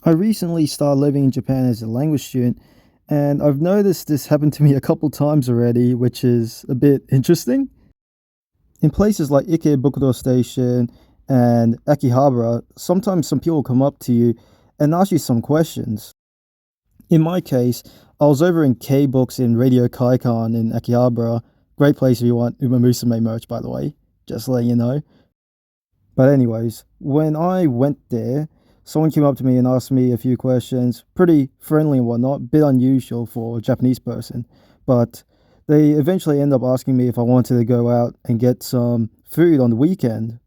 I recently started living in Japan as a language student, and I've noticed this happened to me a couple times already, which is a bit interesting. In places like Ikebukuro Station and Akihabara, sometimes some people come up to you and ask you some questions. In my case, I was over in K-Books in Radio Kaikan in Akihabara. Great place if you want Uma Musume merch, by the way, just letting you know. But anyways, when I went there, someone came up to me and asked me a few questions, pretty friendly and whatnot, bit unusual for a Japanese person. But they eventually ended up asking me if I wanted to go out and get some food on the weekend.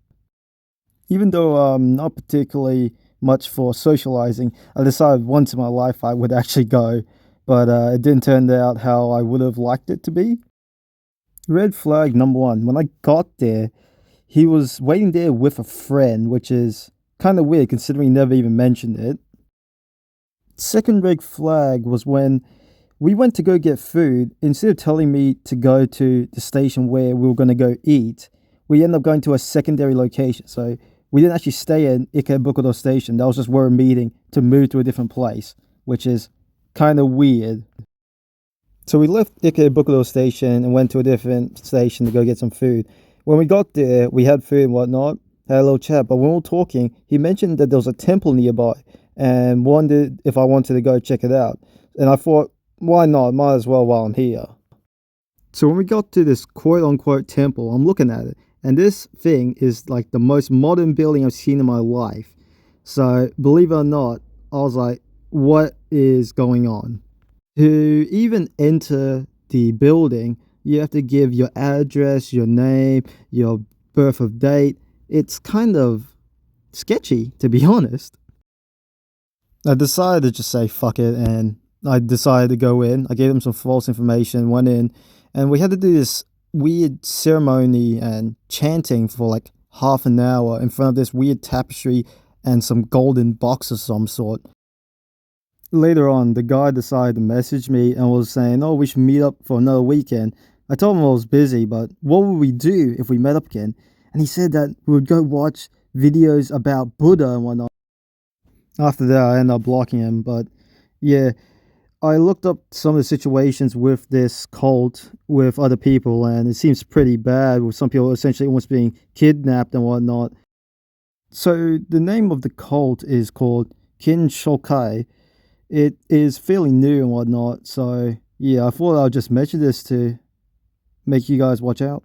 Even though I'm not particularly much for socializing, I decided once in my life I would actually go, but it didn't turn out how I would have liked it to be. Red flag number one, when I got there, he was waiting there with a friend, which is kind of weird considering he never even mentioned it. Second red flag was when we went to go get food. Instead of telling me to go to the station where we were going to go eat, we ended up going to a secondary location. So we didn't actually stay at Ikebukuro Station. That was just where we're meeting to move to a different place, which is kind of weird. So we left Ikebukuro Station and went to a different station to go get some food. When we got there, we had food and whatnot, had a little chat. But when we were talking, he mentioned that there was a temple nearby and wondered if I wanted to go check it out. And I thought, why not? Might as well while I'm here. So when we got to this quote unquote temple, I'm looking at it, and this thing is like the most modern building I've seen in my life. So believe it or not, I was like, what is going on? To even enter the building, you have to give your address, your name, your birth of date. It's kind of sketchy, to be honest. I decided to just say fuck it, and I decided to go in. I gave them some false information, went in, and we had to do this weird ceremony and chanting for like half an hour in front of this weird tapestry and some golden box of some sort. Later on, the guy decided to message me and was saying, oh, we should meet up for another weekend. I told him I was busy, but what would we do if we met up again? And he said that we would go watch videos about Buddha and whatnot. After that, I ended up blocking him, but yeah, I looked up some of the situations with this cult with other people, and it seems pretty bad with some people essentially almost being kidnapped and whatnot. So the name of the cult is called Kin Shokai. It is fairly new and whatnot, so yeah, I thought I'll just mention this to make you guys watch out.